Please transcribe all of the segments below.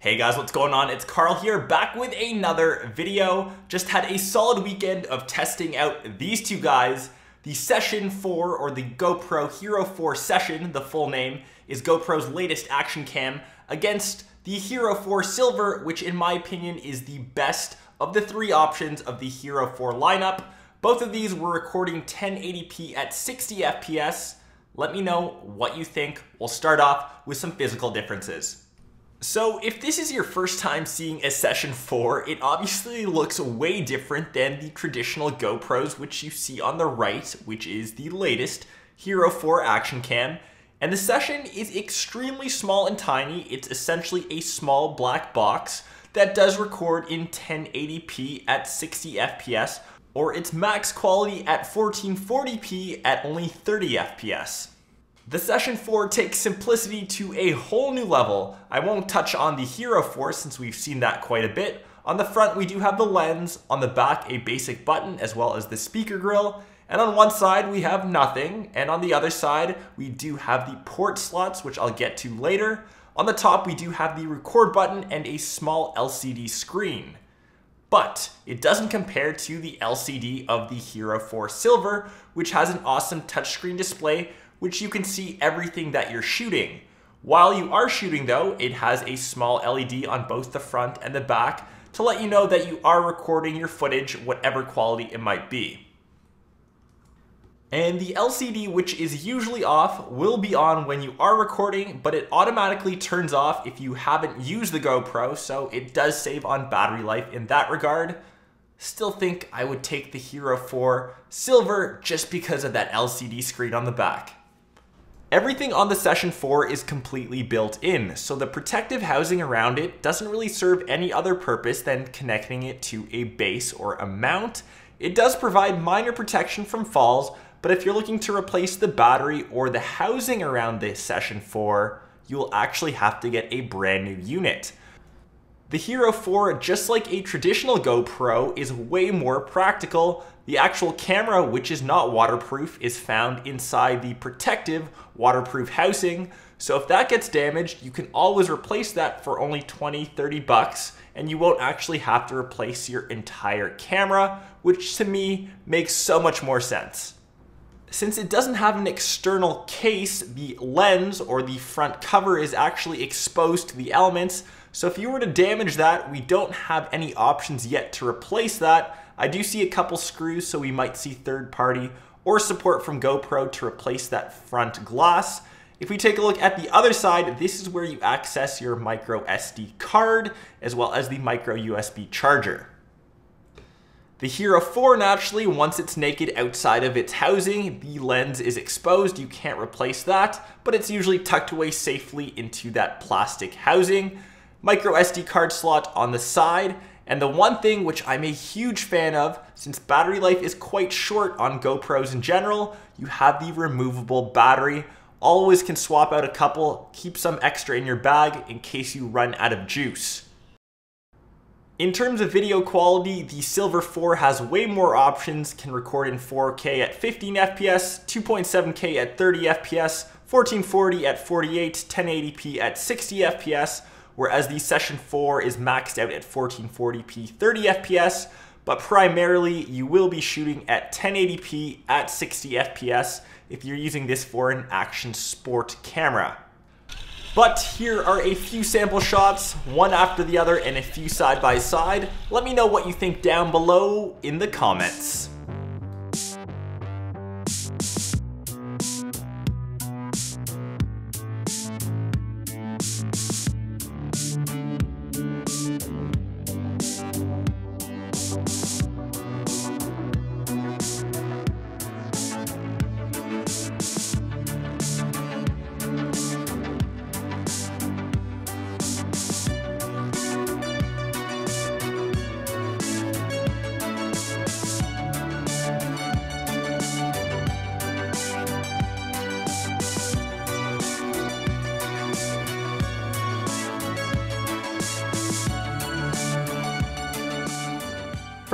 Hey guys, what's going on? It's Karl here, back with another video. Just had a solid weekend of testing out these two guys. The Session 4, or the GoPro Hero 4 Session, the full name, is GoPro's latest action cam, against the Hero 4 Silver, which in my opinion is the best of the three options of the Hero 4 lineup. Both of these were recording 1080p at 60 FPS. Let me know what you think. We'll start off with some physical differences. So if this is your first time seeing a Session 4, it obviously looks way different than the traditional GoPros, which you see on the right, which is the latest Hero 4 action cam. And the Session is extremely small and tiny. It's essentially a small black box that does record in 1080p at 60 FPS, or its max quality at 1440p at only 30 FPS. The Session 4 takes simplicity to a whole new level. I won't touch on the Hero 4 since we've seen that quite a bit. On the front we do have the lens, on the back a basic button as well as the speaker grill, and on one side we have nothing, and on the other side we do have the port slots, which I'll get to later. On the top we do have the record button and a small LCD screen. But it doesn't compare to the LCD of the Hero 4 Silver, which has an awesome touchscreen display which you can see everything that you're shooting. While you are shooting though, it has a small LED on both the front and the back to let you know that you are recording your footage, whatever quality it might be. And the LCD, which is usually off, will be on when you are recording, but it automatically turns off if you haven't used the GoPro, so it does save on battery life in that regard. Still think I would take the Hero 4 Silver just because of that LCD screen on the back. Everything on the Session 4 is completely built in, so the protective housing around it doesn't really serve any other purpose than connecting it to a base or a mount. It does provide minor protection from falls, but if you're looking to replace the battery or the housing around the Session 4, you'll actually have to get a brand new unit. The Hero 4, just like a traditional GoPro, is way more practical. The actual camera, which is not waterproof, is found inside the protective waterproof housing. So if that gets damaged, you can always replace that for only 20-30 bucks, and you won't actually have to replace your entire camera, which to me makes so much more sense. Since it doesn't have an external case, the lens or the front cover is actually exposed to the elements. So if you were to damage that, we don't have any options yet to replace that. I do see a couple screws, so we might see third party or support from GoPro to replace that front glass. If we take a look at the other side, this is where you access your micro SD card as well as the micro USB charger. The Hero 4, naturally, once it's naked outside of its housing, the lens is exposed. You can't replace that, but it's usually tucked away safely into that plastic housing. Micro SD card slot on the side, and the one thing which I'm a huge fan of, since battery life is quite short on GoPros in general, you have the removable battery. Always can swap out a couple, keep some extra in your bag in case you run out of juice. In terms of video quality, the Silver 4 has way more options, can record in 4K at 15 FPS, 2.7K at 30 FPS, 1440 at 48, 1080p at 60 FPS, whereas the Session 4 is maxed out at 1440p 30 FPS, but primarily you will be shooting at 1080p at 60 FPS if you're using this for an action sport camera. But here are a few sample shots, one after the other and a few side by side. Let me know what you think down below in the comments.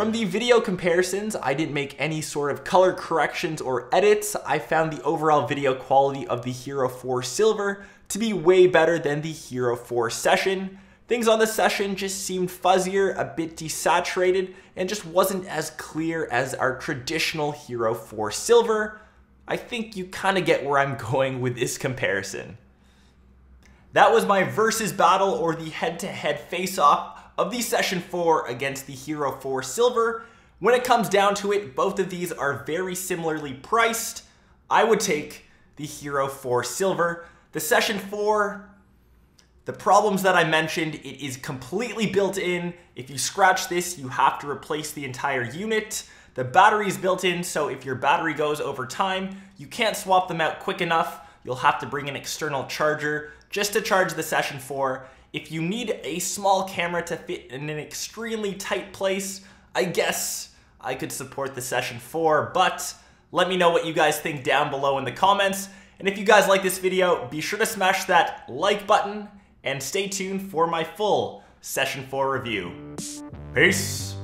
From the video comparisons, I didn't make any sort of color corrections or edits. I found the overall video quality of the Hero 4 Silver to be way better than the Hero 4 Session. Things on the Session just seemed fuzzier, a bit desaturated, and just wasn't as clear as our traditional Hero 4 Silver. I think you kind of get where I'm going with this comparison. That was my versus battle, or the head-to-head face-off of the Session 4 against the Hero 4 Silver. When it comes down to it, both of these are very similarly priced. I would take the Hero 4 Silver. The Session 4, the problems that I mentioned, it is completely built in. If you scratch this, you have to replace the entire unit. The battery is built in, so if your battery goes over time, you can't swap them out quick enough. You'll have to bring an external charger just to charge the Session 4. If you need a small camera to fit in an extremely tight place, I guess I could support the Session 4, but let me know what you guys think down below in the comments. And if you guys like this video, be sure to smash that like button and stay tuned for my full Session 4 review. Peace!